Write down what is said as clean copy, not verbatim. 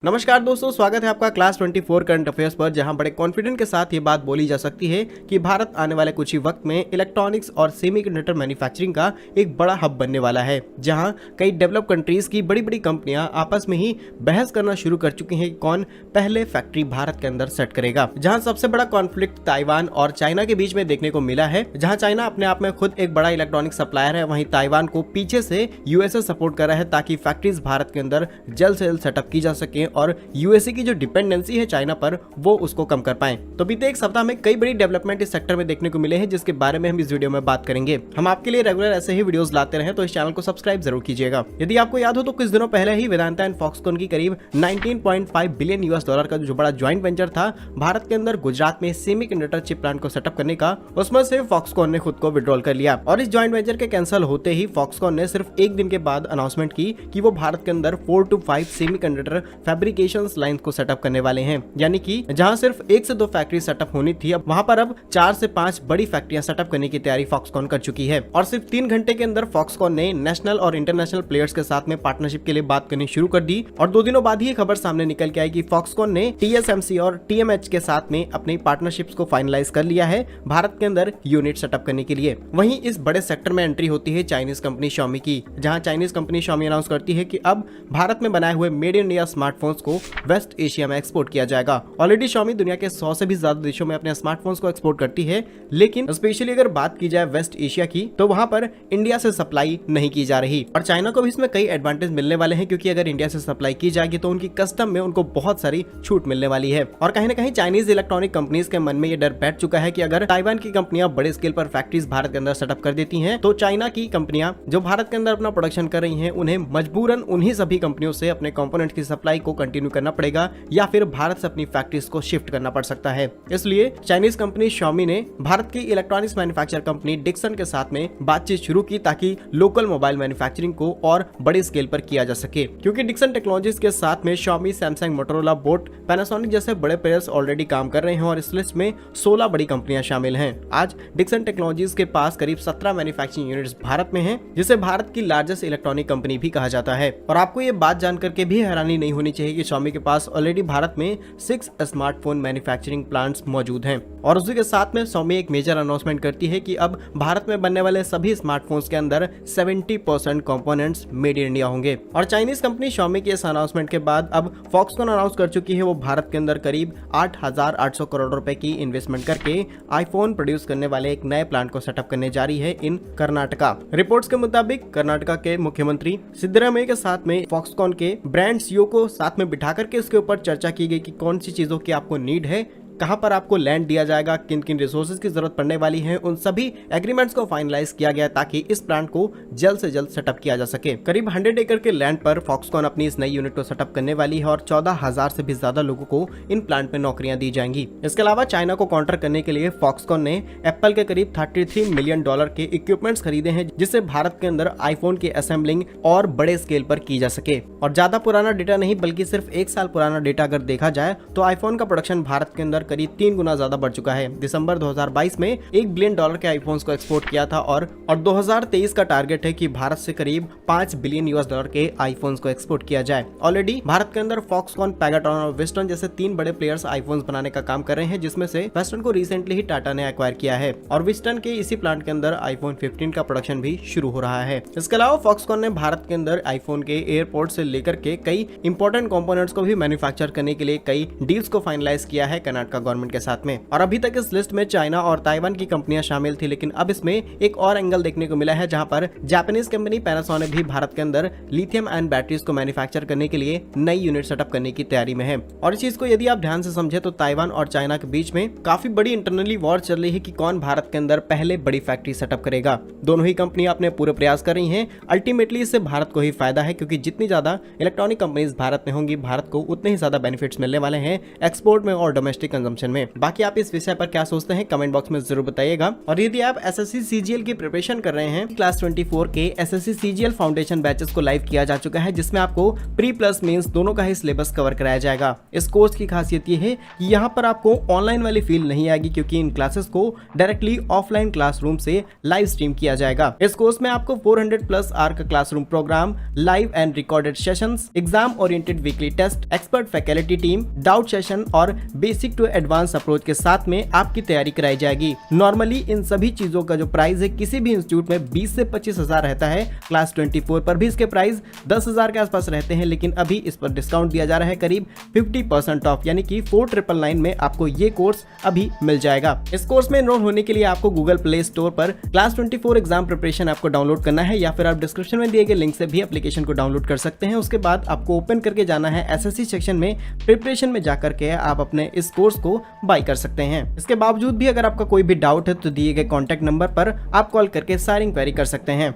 नमस्कार दोस्तों, स्वागत है आपका क्लास 24 करंट अफेयर्स पर, जहां बड़े कॉन्फिडेंट के साथ ये बात बोली जा सकती है कि भारत आने वाले कुछ ही वक्त में इलेक्ट्रॉनिक्स और सेमीकंडक्टर मैन्युफैक्चरिंग का एक बड़ा हब बनने वाला है, जहां कई डेवलप कंट्रीज की बड़ी बड़ी कंपनियां आपस में ही बहस करना शुरू कर चुकी हैं कि कौन पहले फैक्ट्री भारत के अंदर सेट करेगा। जहां सबसे बड़ा कॉन्फ्लिक्ट ताइवान और चाइना के बीच में देखने को मिला है। जहां चाइना अपने आप में खुद एक बड़ा इलेक्ट्रॉनिक सप्लायर है, वहीं ताइवान को पीछे से यूएसए सपोर्ट कर रहा है ताकि फैक्ट्रीज भारत के अंदर जल्द से जल्द सेटअप की जा सके और यूएसए की जो डिपेंडेंसी है चाइना पर वो उसको कम कर पाए। तो बीते एक सप्ताह में कई बड़ी डेवलपमेंट इस सेक्टर में देखने को मिले हैं, जिसके बारे में हम इस वीडियो में बात करेंगे। हम आपके लिए रेगुलर ऐसे ही वीडियोस लाते रहे, तो इस चैनल को सब्सक्राइब जरूर कीजिएगा। यदि आपको याद हो तो कुछ दिनों पहले ही वेदांता एंड फॉक्सकॉन की करीब 19.5 बिलियन यूएस डॉलर का जो बड़ा ज्वाइंट वेंचर था भारत के अंदर गुजरात में सेमीकंडक्टर चिप प्लांट को सेटअप करने का, उसमें से फॉक्सकॉन ने खुद को विड्रॉल कर लिया। और इस ज्वाइंट वेंचर के कैंसिल होते ही फॉक्सकॉन ने सिर्फ एक दिन के बाद अनाउंसमेंट की कि वो भारत के अंदर 4 to 5 सेमीकंडक्टर फैब्रिकेशन लाइन को सेटअप करने वाले हैं। यानी कि जहां सिर्फ 1 से 2 फैक्ट्री सेटअप होनी थी, अब वहां पर अब 4 से 5 बड़ी फैक्ट्रियां सेटअप करने की तैयारी फॉक्सकॉन कर चुकी है। और सिर्फ 3 घंटे के अंदर फॉक्सकॉन ने नेशनल और इंटरनेशनल प्लेयर्स के साथ में पार्टनरशिप के लिए बात करनी शुरू कर दी। और 2 दिनों बाद ही खबर सामने निकल के आई कि फॉक्सकॉन ने TSMC और TMH के साथ में अपनी पार्टनरशिप्स को फाइनलाइज कर लिया है भारत के अंदर यूनिट सेटअप करने के लिए। वहीं इस बड़े सेक्टर में एंट्री होती है चाइनीज कंपनी Xiaomi की, जहां चाइनीज कंपनी Xiaomi अनाउंस करती है कि अब भारत में बनाए हुए मेड इन इंडिया स्मार्टफोन्स को वेस्ट एशिया में एक्सपोर्ट किया जाएगा। ऑलरेडी Xiaomi दुनिया के 100 से भी ज्यादा देशों में अपने स्मार्टफोन्स को एक्सपोर्ट करती है, लेकिन स्पेशली अगर बात की जाए वेस्ट एशिया की तो वहां पर इंडिया से सप्लाई नहीं की जा रही। और चाइना को भी इसमें कई एडवांटेज मिलने वाले हैं, क्योंकि अगर इंडिया से सप्लाई की जाएगी तो उनकी कस्टम में उनको बहुत सारी छूट मिलने वाली है। और कहीं ना कहीं चाइनीज इलेक्ट्रॉनिक कंपनीज के मन में ये डर बैठ चुका है कि अगर ताइवान की कंपनियां बड़े स्केल पर फैक्ट्रीज भारत के अंदर सेटअप कर देती हैं, तो चाइना की कंपनियां जो भारत के अंदर अपना प्रोडक्शन कर रही हैं, उन्हें मजबूरन उन्हीं सभी कंपनियों से अपने कंपोनेंट की सप्लाई को कंटिन्यू करना पड़ेगा, या फिर भारत से अपनी फैक्ट्रीज को शिफ्ट करना पड़ सकता है। इसलिए चाइनीज कंपनी Xiaomi ने भारत की इलेक्ट्रॉनिक्स मैन्युफैक्चर कंपनी डिक्सन के साथ में बातचीत शुरू की ताकि लोकल मोबाइल मैन्युफैक्चरिंग को और बड़े स्केल पर किया जा सके। क्योंकि डिक्सन टेक्नोलॉजीज के साथ में Xiaomi, Samsung, Motorola, boat, Panasonic जैसे बड़े प्लेयर्स ऑलरेडी काम कर रहे हैं और इस लिस्ट में 16 बड़ी कंपनियां शामिल हैं। आज डिक्सन टेक्नोलॉजीज के पास करीब 17 मैन्युफैक्चरिंग यूनिट्स भारत में हैं, जिसे भारत की लार्जेस्ट इलेक्ट्रॉनिक कंपनी भी कहा जाता है। और आपको ये बात जानकर के भी हैरानी नहीं होनी चाहिए कि Xiaomi के पास ऑलरेडी भारत में 6 स्मार्टफोन मैन्युफैक्चरिंग प्लांट्स मौजूद हैं। और उसी के साथ में Xiaomi एक मेजर अनाउंसमेंट करती है कि अब भारत में बनने वाले सभी स्मार्टफोन्स के अंदर 70% कंपोनेंट्स मेड इन इंडिया होंगे। और चाइनीज कंपनी Xiaomi के इस अनाउंसमेंट के बाद अब फॉक्सकॉन अनाउंस कर चुकी है वो भारत के अंदर करीब 8,800 करोड़ रुपए की इन्वेस्टमेंट करके आईफोन प्रोड्यूस करने वाले एक नए प्लांट को सेटअप करने जा रही है इन कर्नाटका। रिपोर्ट्स के मुताबिक कर्नाटका के मुख्यमंत्री सिद्धरामैया के साथ में फॉक्सकॉन के ब्रांड CEO को साथ में बिठा करके इसके ऊपर चर्चा की गई कि कौन सी चीजों की आपको नीड है, कहां पर आपको लैंड दिया जाएगा, किन किन रिसोर्सेज की जरूरत पड़ने वाली है। उन सभी एग्रीमेंट्स को फाइनलाइज किया गया ताकि इस प्लांट को जल्द से जल्द सेटअप किया जा सके। करीब 100 एकड़ के लैंड पर फॉक्सकॉन अपनी इस नई यूनिट को सेटअप करने वाली है और 14,000 से भी ज्यादा लोगों को इन प्लांट में नौकरियां दी जाएंगी। इसके अलावा चाइना को काउंटर करने के लिए फॉक्सकॉन ने एप्पल के करीब $33 मिलियन के इक्विपमेंट्स खरीदे हैं, जिससे भारत के अंदर आईफोन की असेंबलिंग और बड़े स्केल पर की जा सके। और ज्यादा पुराना डेटा नहीं, बल्कि सिर्फ 1 साल पुराना डेटा अगर देखा जाए तो आईफोन का प्रोडक्शन भारत के अंदर करीब 3 गुना ज्यादा बढ़ चुका है। दिसंबर 2022 में $1 बिलियन के आईफोन्स को एक्सपोर्ट किया था और 2023 का टारगेट है कि भारत से करीब $5 बिलियन के आईफोन्स को एक्सपोर्ट किया जाए। ऑलरेडी भारत के अंदर फॉक्सकॉन, पैगाट्रॉन और वेस्टर्न जैसे 3 बड़े प्लेयर्स आईफोन्स बनाने का काम कर रहे हैं, जिसमें से वेस्टर्न को रिसेंटली ही टाटा ने एक्वायर किया है और वेस्टर्न के इसी प्लांट के अंदर आईफोन 15 का प्रोडक्शन भी शुरू हो रहा है। इसके अलावा फॉक्सकॉन ने भारत के अंदर आईफोन के एयरपोर्ट से लेकर के कई इंपॉर्टेंट कंपोनेंट्स को भी मैन्युफैक्चर करने के लिए कई डील्स को फाइनलाइज किया है कर्नाटका गवर्नमेंट के साथ में। और अभी तक इस लिस्ट में चाइना और ताइवान की कंपनियां शामिल थी, लेकिन अब इसमें एक और एंगल देखने को मिला है, जहां पर जापानीज कंपनी पैनासोनिक भी भारत के अंदर लिथियम आयन बैटरीज को मैन्युफैक्चर करने के लिए नई यूनिट सेटअप करने की तैयारी में है। और इस चीज को यदि आप ध्यान से समझे तो ताइवान और चाइना के बीच में काफी बड़ी इंटरनली वॉर चल रही है कि कौन भारत के अंदर पहले बड़ी फैक्ट्री सेटअप करेगा। दोनों ही कंपनियां अपने पूरे प्रयास कर रही हैं। अल्टीमेटली इससे भारत को ही फायदा है, क्योंकि जितनी ज्यादा इलेक्ट्रॉनिक कंपनीज भारत में होंगी, भारत को उतने ही ज्यादा बेनिफिट्स मिलने वाले हैं एक्सपोर्ट में और डोमेस्टिक कंजम्पशन में। बाकी आप इस विषय पर क्या सोचते हैं कमेंट बॉक्स में जरूर बताइएगा। और यदि आप एसएससी सीजीएल की प्रिपरेशन कर रहे हैं, क्लास 24 के एसएससी सीजीएल फाउंडेशन बैचेस को लाइव किया जा चुका है, जिसमें आपको प्री प्लस मेंस दोनों का ही सिलेबस कवर कराया जाएगा। इस कोर्स की खासियत ये है कि यहाँ पर आपको ऑनलाइन वाली फील नहीं आएगी, क्योंकि इन क्लासेस को डायरेक्टली ऑफलाइन क्लासरूम से लाइव स्ट्रीम किया जाएगा। इस कोर्स में आपको 400 प्लस आवर का classroom programme, live and recorded sessions, exam oriented weekly test, expert faculty team, doubt session और बेसिक टू एडवांस अप्रोच के साथ में आपकी तैयारी कराई जाएगी। नॉर्मली इन सभी चीजों का जो प्राइस है किसी भी इंस्टीट्यूट में 20 से 25 हजार रहता है। क्लास 24 पर भी इसके प्राइस 10,000 के आसपास रहते हैं, लेकिन अभी इस पर डिस्काउंट दिया जा रहा है करीब 50% ऑफ, यानी कि 4999 में आपको ये कोर्स अभी मिल जाएगा। इस कोर्स में एनरोल होने के लिए आपको गूगल प्ले स्टोर पर क्लास 24 एग्जाम प्रिपरेशन आपको डाउनलोड करना है, या फिर आप डिस्क्रिप्शन में दिए गए लिंक से भी एप्लीकेशन को डाउनलोड कर सकते हैं। उसके बाद आपको ओपन करके जाना है एसएससी सेक्शन में, प्रिपरेशन में जाकर के आप अपने इस कोर्स को बाय कर सकते हैं। इसके बावजूद भी अगर आपका कोई भी डाउट है तो दिए गए कॉन्टैक्ट नंबर पर आप कॉल करके सारी इंक्वायरी कर सकते हैं।